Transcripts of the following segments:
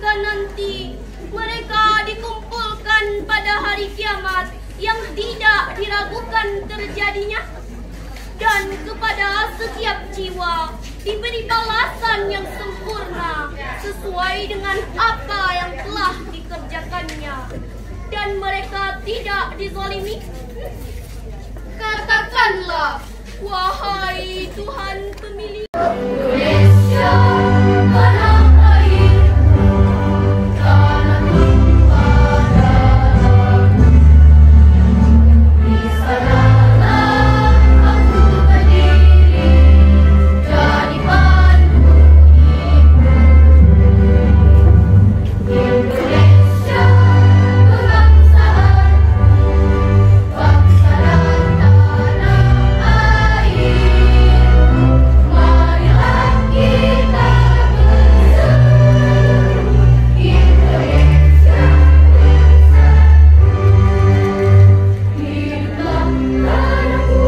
jika nanti mereka dikumpulkan pada hari kiamat yang tidak diragukan terjadinya, dan kepada setiap jiwa diberi balasan yang sempurna sesuai dengan apa yang telah dikerjakannya, dan mereka tidak dizalimi. Katakanlah, wahai Tuhan pemilik Indonesia, tanah airku, tanah tumpah darahku. Di sanalah aku berdiri, jadi pandu ibu. Indonesia, kebangsaanku, bangsa dan tanah airku. Marilah kita berseru, Indonesia bersatu. Hiduplah tanahku.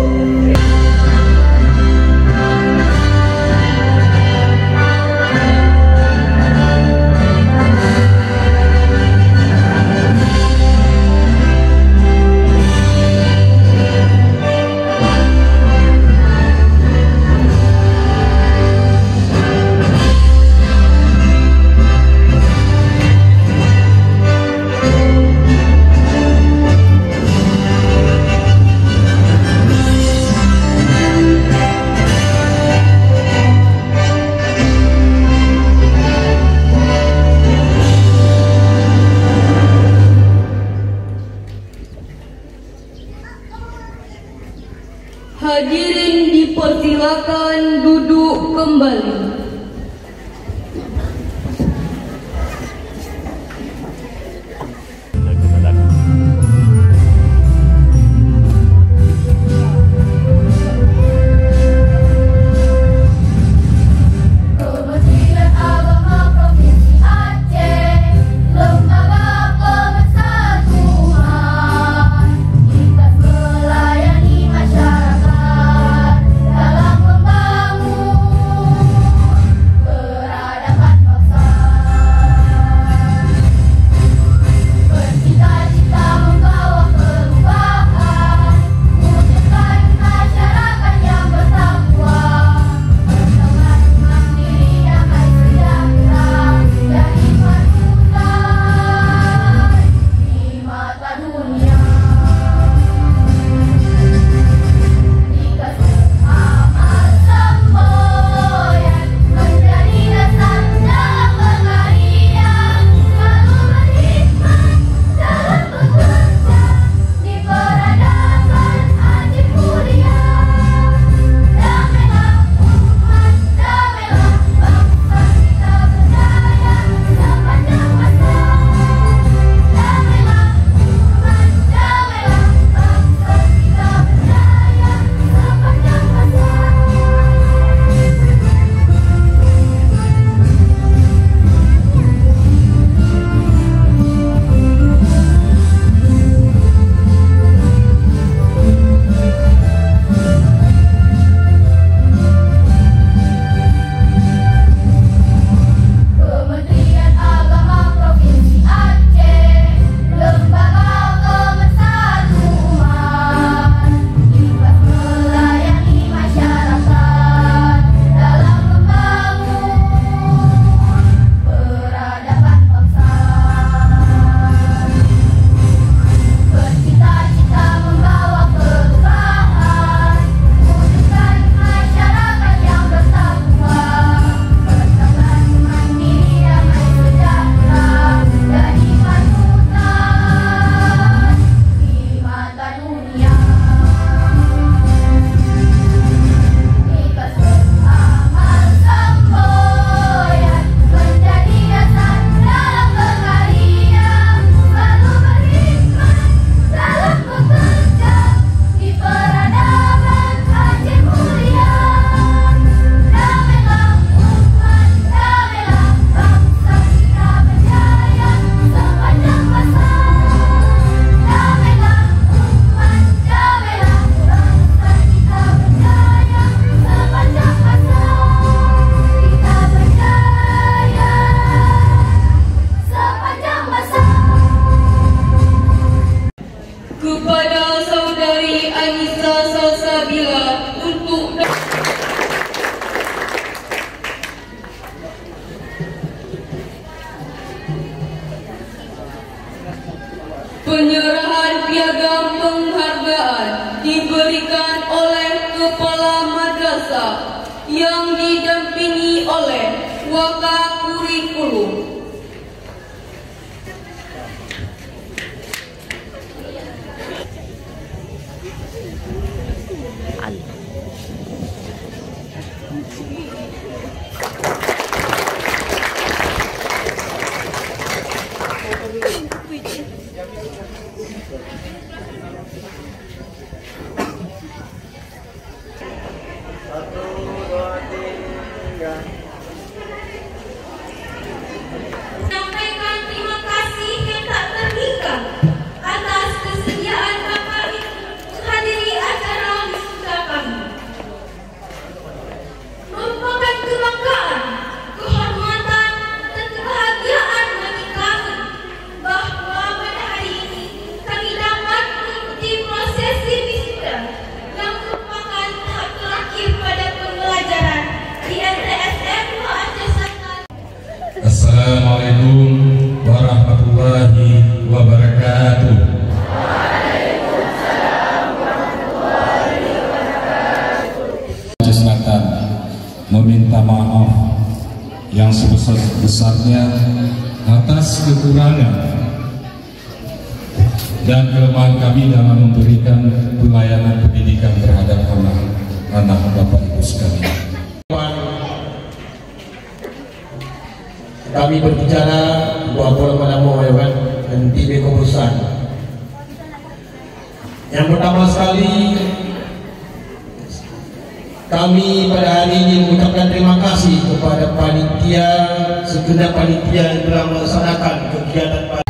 Hadirin dipersilakan duduk kembali. Kementerian Agama Provinsi Aceh, Lembaga Pemersatuan, ikhlas melayani masyarakat dalam membangun kepada saudari Anissa Salsabila untuk penyerahan piagam penghargaan diberikan oleh Kepala Madrasah yang didampingi oleh Wakakurikulum. Sampaikan terima kasih yang tak terhingga atas kesediaan Bapak menghadiri acara wisuda kami. Merupakan kebanggaan, kehormatan dan kebahagiaan bagi kami bahwa pada hari ini kami dapat mengikuti prosesi wisuda yang merupakan tahap terakhir pada pembelajaran di MTSM Aceh Selatan. Assalamualaikum warahmatullahi wabarakatuh. Aceh Selatan meminta maaf yang sebesar-besarnya atas kekurangan dan kelemahan kami dalam memberikan pelayanan pendidikan terhadap anak Bapak Ibu sekalian. Kami berbicara bahwa pada mau dan tiba keputusan. Yang pertama sekali, kami pada hari ini mengucapkan terima kasih kepada panitia, segenap panitia yang telah melaksanakan kegiatan pada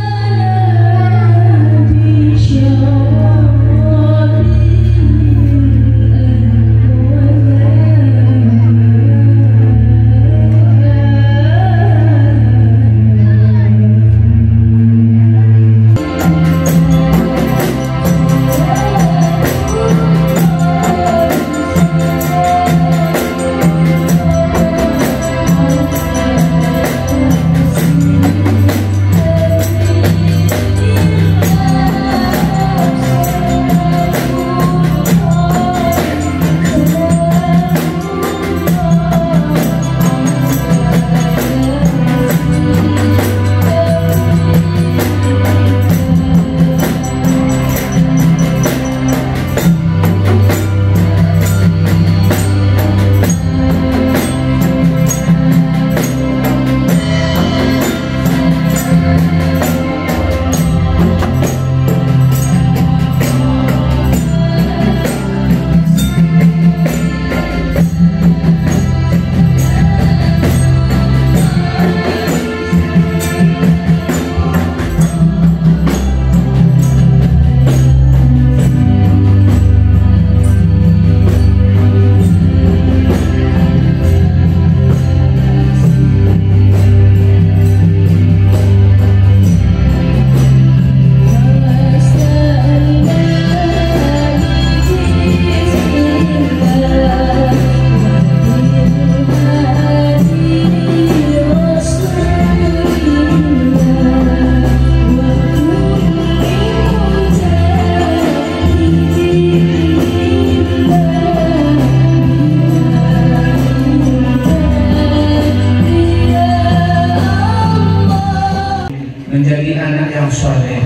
menjadi anak yang soleh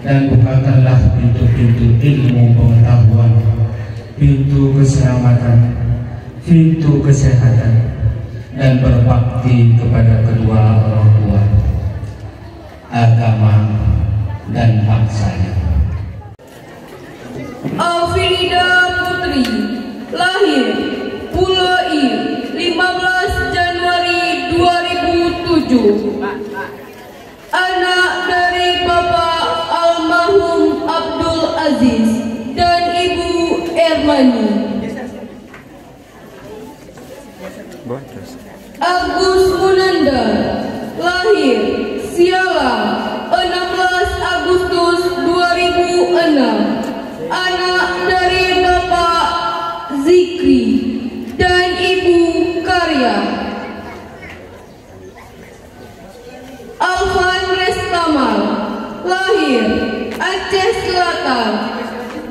dan bukakanlah pintu-pintu ilmu pengetahuan, pintu keselamatan, pintu kesehatan, dan berbakti kepada kedua orang tua, agama, dan bangsanya. Afrida Putri, lahir Pulau I, 15 Januari 2007. Anak dari Bapak almarhum Abdul Aziz dan Ibu Erlani. Agus Munanda, lahir Sialang 16 Agustus 2006. tanggal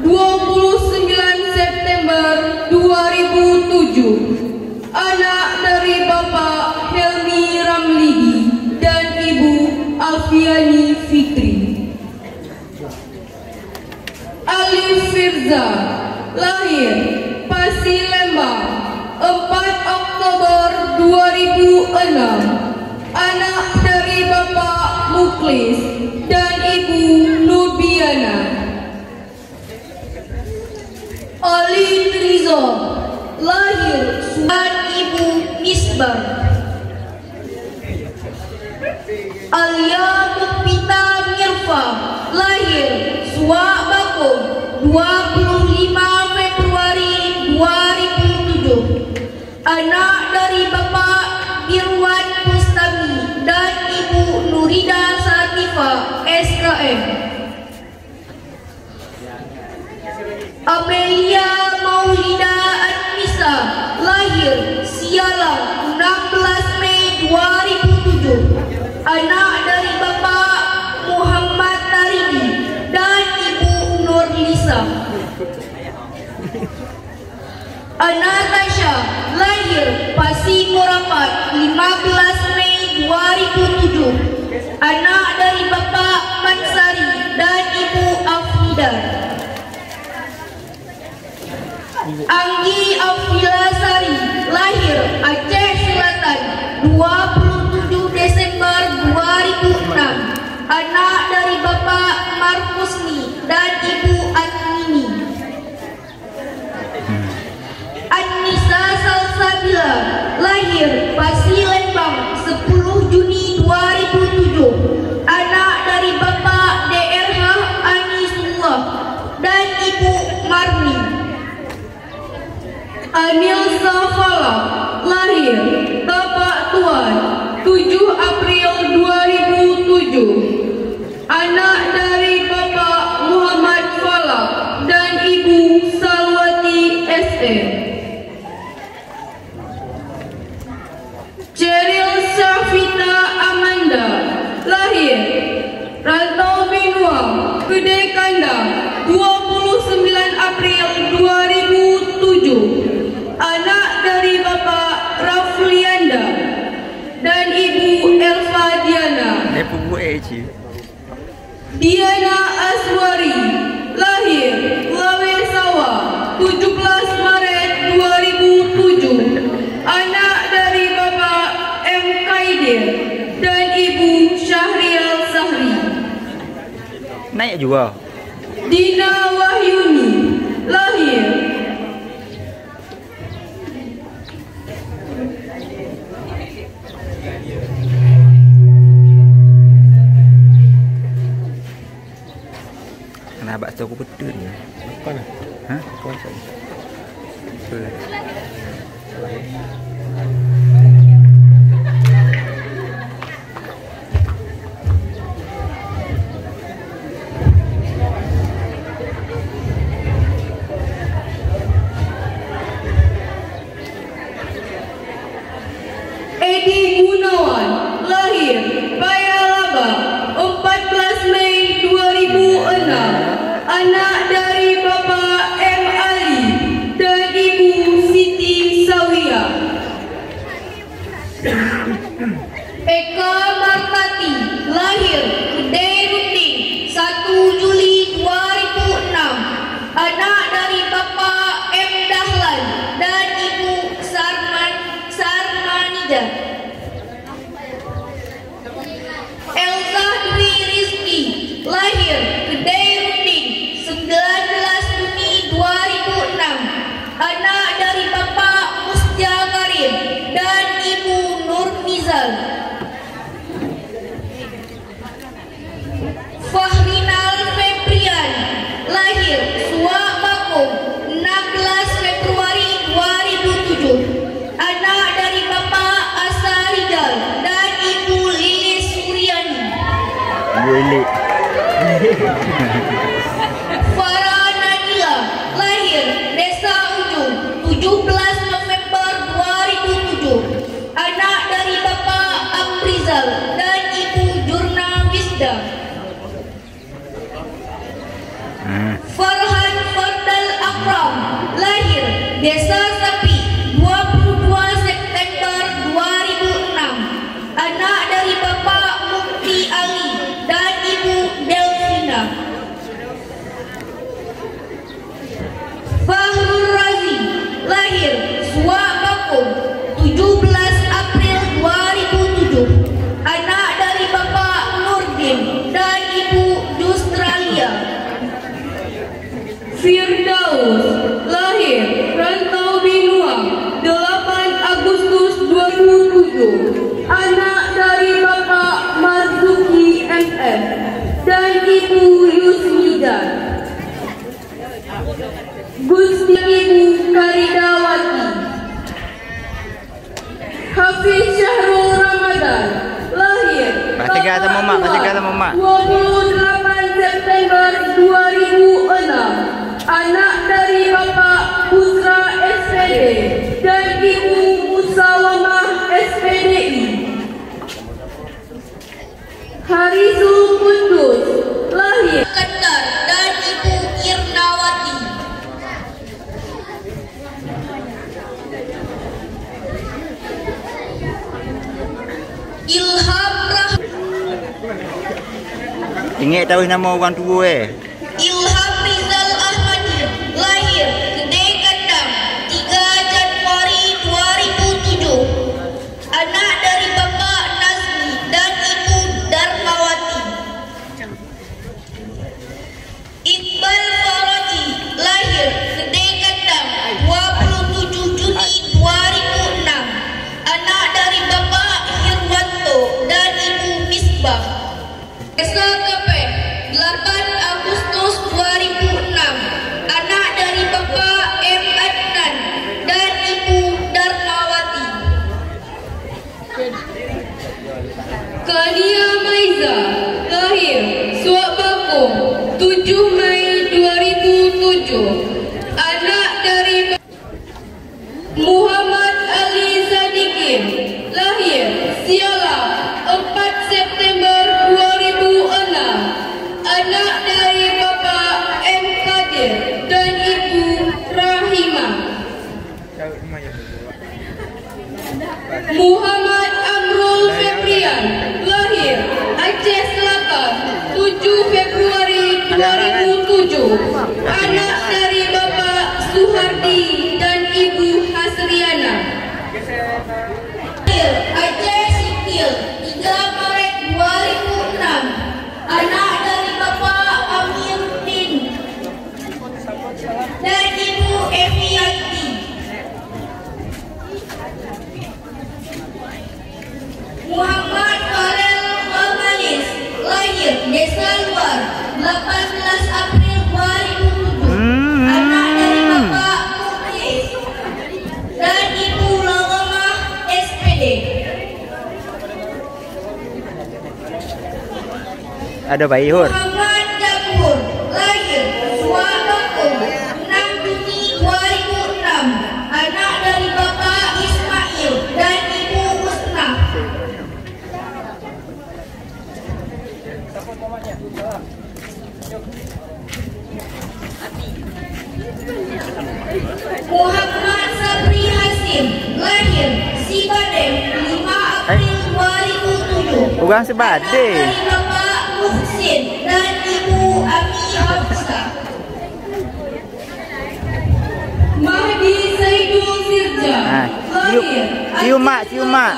29 September 2007, anak dari Bapak Helmi Ramlidi dan Ibu Alfiani Fikri. Alif Firza, lahir Pasi Lembang, 4 Oktober 2006, anak dari Bapak Muklis dan Ibu Nurbiana. Alif Rizal, lahir dan Ibu Misbah. Alia Mukpita Mirfa, lahir Suak Bakung, 25 Februari 2007, anak dari Bapak Irwan Bustami dan Ibu Nurida Satifah SKM. Amelia Maulida Anissa, lahir Sialang 16 Mei 2007, anak dari Bapak Muhammad Taridi dan Ibu Nurlisa. Anastasia, lahir Pasi Morapat 15 Mei 2007, anak dari Bapak Mansari dan Ibu Afrida. Anggi Afilasari, lahir Aceh Selatan 27 Desember 2006, anak dari Bapak Markusni dan Ibu Admini. Anissa Salsabila, lahir Pasi Lembang 10 Juni 2007, anak dari Bapak DRH Anisullah dan Ibu Marni. Anil Safala, lahir Bapak Tuan 7 April 2007, anak dari Bapak Muhammad Fala dan Ibu Salwati SM. Cheryl Syafita Amanda, lahir Rantau Binuang, Gede Kandang 29 April 2007, anak dari Bapak Raflianda dan Ibu Elva Diana. Diana Aswari, lahir Lawe Sawah 17 Maret 2007, anak dari Bapak M. Kaidir dan Ibu Syahrial Sahri. Naik juga. Dina Wahyuni, lahir Kena bakso aku betul. Bukan. Hah? Bukan. Betul. Edi Gunawan, lahir Payalaba 14 Mei 2006, anak dari Bapak M. Ali dan Ibu Siti Sawia. Eka Martati, lahir Gede Ruting 1 Juli 2006, anak dari Bapak M. Dahlan dan Ibu Sarmanija. Elsa Dwi Rizki, lahir Gede Ruting 19 Juni 2006, anak dari Bapak Musja Karim dan Ibu Nur Nizal. Fahrinal Febrian, lahir Suak Bakung 16 Februari 2007, anak dari Bapak Asa Rizal dan Ibu Lilis Suryani. Farah Nadila, lahir Desa Ujung 17 November 2007, anak dari Bapak Aprizal dan Ibu Jurna Wisda. Desa Sepi, 22 September 2006. Anak dari Bapak Mukti Ali dan Ibu Delfina. Fahrul Razi, lahir Suak Bakung, 17 April 2007. Anak dari Bapak Nurdin dan Ibu Australia. Firdaus, lahir Rantau Binuang, 8 Agustus 2007. Anak dari Bapak Marzuki MM dan Ibu Yusmida. Gusti Ibu Karidawati. Hafiz Syahrul Ramadan, lahir Masih kata Mama, masih kata Mama. 28 September 2006. Anak dari Bapak Pusra SPD dan Ibu Musawamah SPDI. Harisul Kudus, lahir Kendar dan Ibu Irnawati. Ilham Ingat tahu nama orang tua Ilham Rizal Ahmadi, lahir Gede Kandang, 3 Januari 2007. Anak dari Bapak Nazmi dan Ibu Darmawati. Iqbal Faraji, lahir Gede Kandang, 27 Juni 2006. Anak dari Bapak Hirwanto dan Ibu Misbah. Desa Kepe, 8 Agustus 2006. Anak dari Bapak M. Adnan dan Ibu Darmawati. Kania Maiza, lahir Suak Bakung, 7 Mei 2007. Anak dari Muhammad Ali Sadikin, lahir Siala, 4 September 2006. Anak dari Bapak M. Kadir dan Ibu Rahimah. Muhammad Amrul Febrian, lahir Aceh Selatan, 7 Februari 2007. Anak dari Bapak Suhardi dan Ibu Hasriana. Aceh Sipil, 3 Maret 2006. Anak dari Bapak Amiruddin dan Ibu Emiyanti. Muhammad Farel Mamalis, lahir Desa Luar, 18 April 2007. Anak dari Bapak Muklis dan Ibu Lawamah SPD. Ada bayi Hur. Muhammad Dapur, lahir Suak Bakung, 6 Juni 2006. Anak dari Bapak Ismail dan Ibu Husnah. Muhammad Sabri Hasim, lahir Sibadem, 5 April 2007. Orang Sebade. Anak dari Bapak Muhsin dan Ibu Ami Hafsah. Mahdi Saidul Sirja, lahir cium mak, cium mak.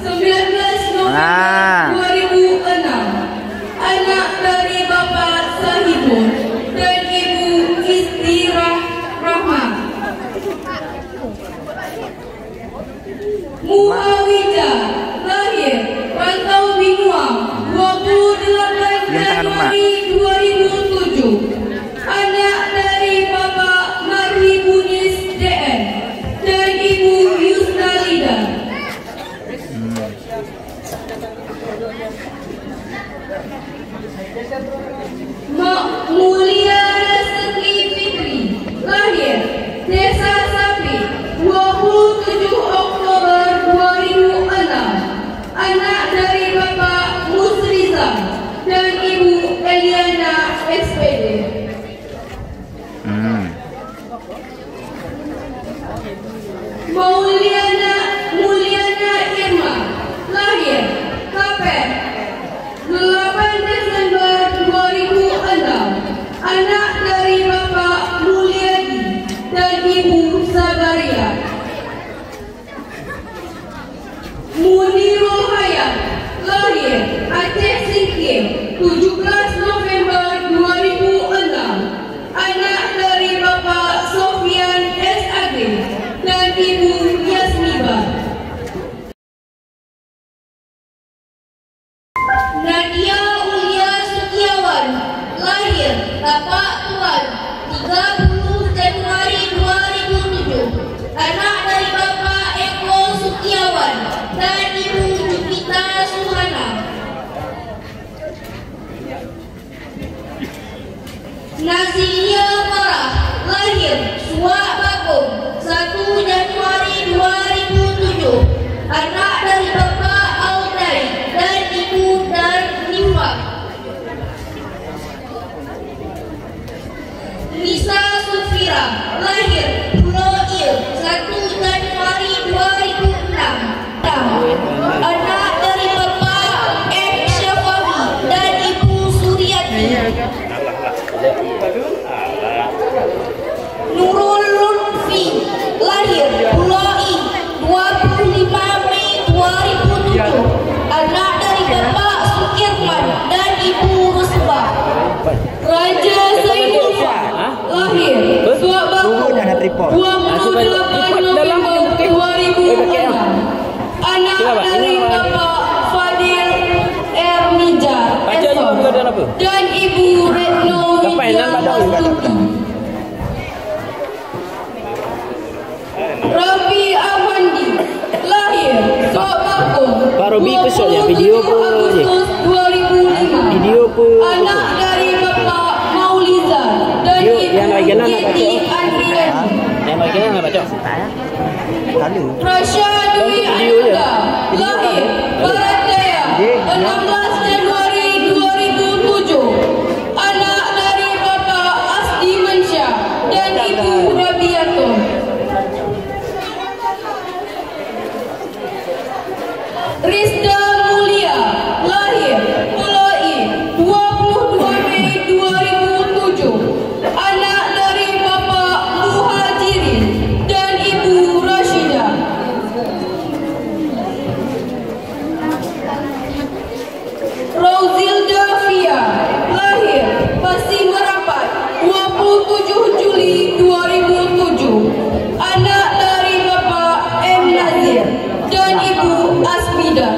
19 November 2006. Anak dari Bapak Sahibul dan Ibu Istirah Rahmat. Muawidah, lahir Rantau Binuang, 28 Januari 2007. Anak dari Bapak Marhibunis DN dan Ibu Yusnalida. Mulia Lestari Fitri, lahir Desa Sapi, 27 Oktober 2006. Anak dari Bapak Musriza dan Ibu Eliana SPD. Mulyana Irma, lahir Kapet 8 Desember 2006, anak dari Bapak Mulyadi dan Ibu Sabaria. Munirul Hayat, lahir Aceh Singkil 17 November 2006, anak dari Bapak Sofian SAG dan Ibu Yasmiba. Nadia Ulia Setiawan, lahir Tapak Tuan 30 Januari 2007, anak dari Bapak Eko Setiawan dan Ibu Jupita Suhana. Nazilia Farah, lahir Suak Bagong 1 Januari 2007, anak dari Bapak Audai dan Ibu Darnifa. Nisa Sufira, lahir Pulau Il 1 Januari 2006, anak dari Bapak M. Syafawi dan Ibu Suryati. Nurul Lutfi, lahir Pulau I 25 Mei 2007, anak dari Bapak Sukirman dan Ibu Rusba. Raja Zainul Fa, lahir Suak Bagong 28 November 2006, anak dari Bapak Fadil Ermijar dan Ibu Retno Widya. Rabi Ahmadi, lahir Suak Bagong 27 Agustus 2005, anak dari Bapak Mauliza dan Ibu Siti Andriani. Rasya Dwi Ananda, lahir Barataya 16 Januari 2007, anak dari Bapak Asdi Mansya dan Ibu Rabiatul. Rizda Mulia, lahir Pulau I 22 Mei 2007, anak dari Bapak Muhajirin dan Ibu Rashidah. Rauzilda Fia, lahir Pasir Merapat 27 Juli 2007, anak dari Bapak M. Nazir dan Ibu Asmida.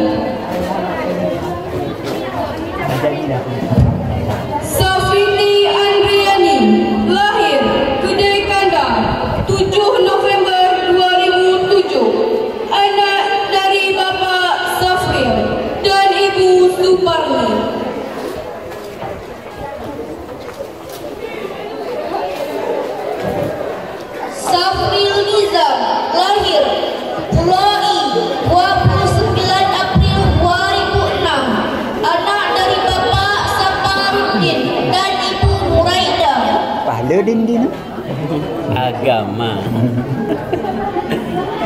Safiti Andriani, lahir Kedai Kandang 7 November 2007, anak dari Bapak Safril dan Ibu Suparni. Safril Nizam, lahir Pulau I 29 April 2006, anak dari Bapak Saparuddin dan Ibu Muraida. Pahala din. Agama.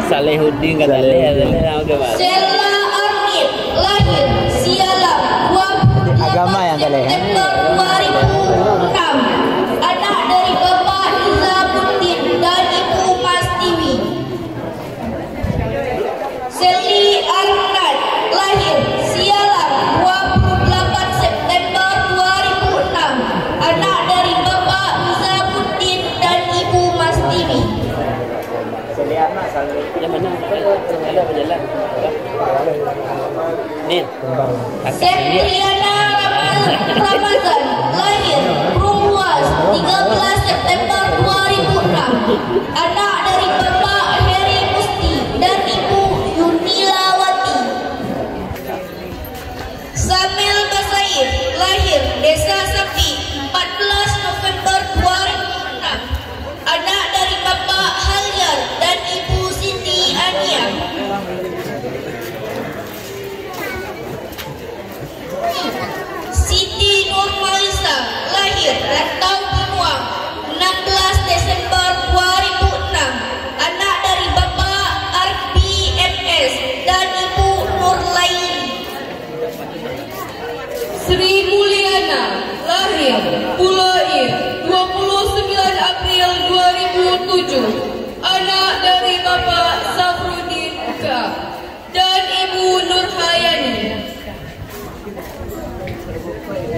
Salehuddin kata agama. Sela Arnit, lahir Sialam 28 Agama yang kalian. September 2006, anak dari Bapak Nizamuddin dan Ibu Mastiwi. Seli Arnat, lahir Sialam 28 September 2006, anak dari Bapak Nizamuddin dan Ibu Mastiwi. Yang mana? Ada berjalan. Nin. Septriana Ramazan, lahir Perumbuas 13 September 2006, anak dari Bapak Heri Musti dan Ibu Yunilawati. Samil Basair, lahir Desa Sapi 14 November 2006, anak dari Bapak Halyar dan Ibu Siti Ania. Siti Nurmalisa, lahir Rantau Binuang 16 2007, anak dari Bapak Safruddin K. dan Ibu Nurhayani.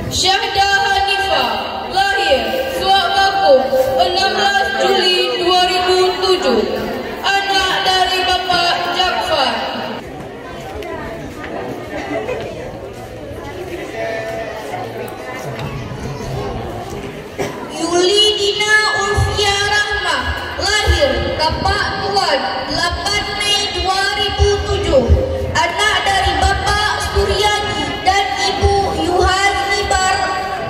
Syahda Hanifah, lahir Suakakung 16 Juli 2007, anak dari Bapak Jakfar. Yulidina Ulfia Rahmah, lahir Bapak Tuan 8 Mei 2007, anak dari Bapak Suryadi dan Ibu Yuhanibar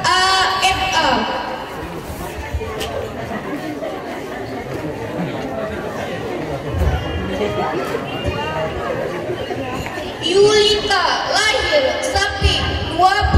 AFA. Yulita, lahir Saping 20